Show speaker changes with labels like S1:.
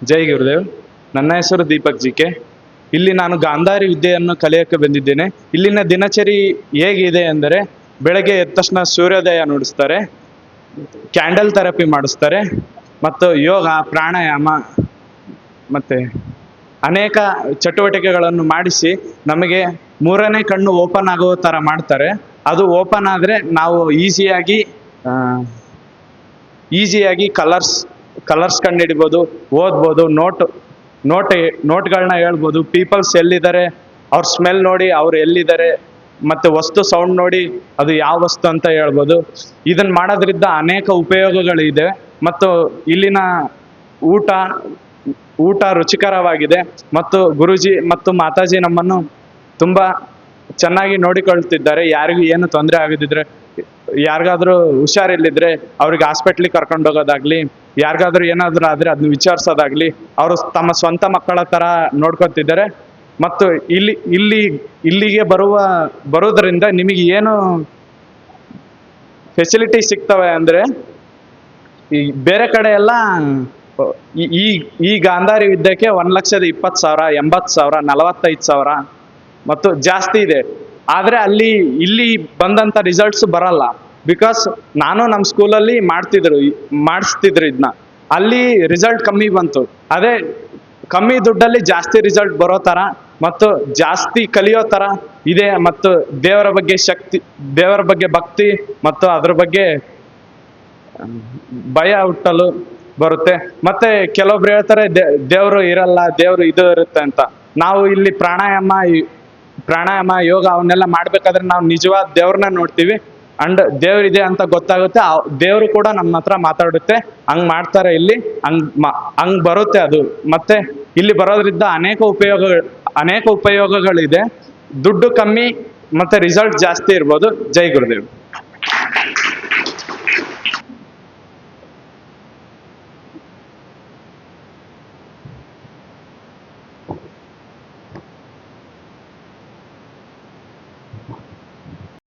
S1: ಜೈ ಗುರುದೇವ್. ನನ್ನ ಹೆಸರು ದೀಪಕ್ ಜಿಕೆ. ಇಲ್ಲಿ ನಾನು ಗಾಂಧಾರಿ ವಿದ್ಯೆಯನ್ನು ಕಲಿಯೋಕ್ಕೆ ಬಂದಿದ್ದೇನೆ. ಇಲ್ಲಿನ ದಿನಚರಿ ಹೇಗಿದೆ ಅಂದರೆ, ಬೆಳಗ್ಗೆ ಎದ್ದ ತಕ್ಷಣ ಸೂರ್ಯೋದಯ ನುಡಿಸ್ತಾರೆ, ಕ್ಯಾಂಡಲ್ ಥೆರಪಿ ಮಾಡಿಸ್ತಾರೆ, ಮತ್ತು ಯೋಗ, ಪ್ರಾಣಾಯಾಮ ಮತ್ತು ಅನೇಕ ಚಟುವಟಿಕೆಗಳನ್ನು ಮಾಡಿಸಿ ನಮಗೆ ಮೂರನೇ ಕಣ್ಣು ಓಪನ್ ಆಗೋ ಥರ ಮಾಡ್ತಾರೆ. ಅದು ಓಪನ್ ಆದರೆ ನಾವು ಈಸಿಯಾಗಿ ಕಲರ್ಸ್ ಕಂಡುಹಿಡಿಬೋದು, ಓದ್ಬೋದು, ನೋಟ್ಗಳನ್ನ ಹೇಳ್ಬೋದು. ಪೀಪಲ್ಸ್ ಎಲ್ಲಿದ್ದಾರೆ ಅವ್ರ ಸ್ಮೆಲ್ ನೋಡಿ ಅವ್ರು ಎಲ್ಲಿದ್ದಾರೆ, ಮತ್ತು ವಸ್ತು ಸೌಂಡ್ ನೋಡಿ ಅದು ಯಾವ ವಸ್ತು ಅಂತ ಹೇಳ್ಬೋದು. ಇದನ್ನು ಮಾಡೋದ್ರಿಂದ ಅನೇಕ ಉಪಯೋಗಗಳಿದೆ. ಮತ್ತು ಇಲ್ಲಿನ ಊಟ ರುಚಿಕರವಾಗಿದೆ. ಮತ್ತು ಗುರುಜಿ ಮತ್ತು ಮಾತಾಜಿ ನಮ್ಮನ್ನು ತುಂಬ ಚೆನ್ನಾಗಿ ನೋಡಿಕೊಳ್ತಿದ್ದಾರೆ. ಯಾರಿಗೂ ಏನು ತೊಂದರೆ ಆಗದಿದ್ರೆ, ಯಾರಿಗಾದ್ರೂ ಹುಷಾರಿಲ್ಲಿದ್ರೆ ಅವ್ರಿಗೆ ಹಾಸ್ಪಿಟ್ಲಿಗೆ ಕರ್ಕೊಂಡು ಹೋಗೋದಾಗ್ಲಿ, ಯಾರಿಗಾದ್ರೂ ಏನಾದರೂ ಆದರೆ ಅದನ್ನ ವಿಚಾರಿಸೋದಾಗ್ಲಿ, ಅವರು ತಮ್ಮ ಸ್ವಂತ ಮಕ್ಕಳ ಥರ ನೋಡ್ಕೊತಿದ್ದಾರೆ. ಮತ್ತು ಇಲ್ಲಿಗೆ ಬರೋದ್ರಿಂದ ನಿಮಗೆ ಏನು ಫೆಸಿಲಿಟಿ ಸಿಗ್ತವೆ ಅಂದರೆ, ಈ ಬೇರೆ ಕಡೆ ಎಲ್ಲ ಈ ಗಾಂಧಾರಿ ವಿದ್ಯೆಗೆ 1,20,000, 80,000, 45,000 ಮತ್ತು ಜಾಸ್ತಿ ಇದೆ. ಆದರೆ ಇಲ್ಲಿ ಬಂದಂಥ ರಿಸಲ್ಟ್ಸ್ ಬರಲ್ಲ. ಬಿಕಾಸ್ ನಾನು ನಮ್ಮ ಸ್ಕೂಲಲ್ಲಿ ಮಾಡಿಸ್ತಿದ್ರು ಇದನ್ನ. ಅಲ್ಲಿ ರಿಸಲ್ಟ್ ಕಮ್ಮಿ ಬಂತು. ಅದೇ ಕಮ್ಮಿ ದುಡ್ಡಲ್ಲಿ ಜಾಸ್ತಿ ರಿಸಲ್ಟ್ ಬರೋ ಥರ ಮತ್ತು ಜಾಸ್ತಿ ಕಲಿಯೋ ಥರ ಇದೆ. ಮತ್ತು ದೇವರ ಬಗ್ಗೆ ಭಕ್ತಿ ಮತ್ತು ಅದ್ರ ಬಗ್ಗೆ ಭಯ ಹುಟ್ಟಲು ಬರುತ್ತೆ. ಮತ್ತೆ ಕೆಲವೊಬ್ರು ಹೇಳ್ತಾರೆ ದೇವರು ಇರಲ್ಲ, ದೇವರು ಇದು ಇರುತ್ತೆ ಅಂತ. ನಾವು ಇಲ್ಲಿ ಪ್ರಾಣಾಯಾಮ ಯೋಗ ಅವನ್ನೆಲ್ಲ ಮಾಡ್ಬೇಕಾದ್ರೆ ನಾವು ನಿಜವಾದ ದೇವ್ರನ್ನ ನೋಡ್ತೀವಿ. ಅಂಡ್ ದೇವ್ರಿದೆ ಅಂತ ಗೊತ್ತಾಗುತ್ತೆ. ದೇವರು ಕೂಡ ನಮ್ಮ ಹತ್ರ ಮಾತಾಡುತ್ತೆ. ಹಂಗ್ ಮಾಡ್ತಾರೆ ಇಲ್ಲಿ, ಹಂಗ್ ಬರುತ್ತೆ ಅದು. ಮತ್ತೆ ಇಲ್ಲಿ ಬರೋದ್ರಿಂದ ಅನೇಕ ಉಪಯೋಗಗಳಿದೆ. ದುಡ್ಡು ಕಮ್ಮಿ ಮತ್ತೆ ರಿಸಲ್ಟ್ ಜಾಸ್ತಿ ಇರ್ಬೋದು. ಜೈ ಗುರುದೇವ್.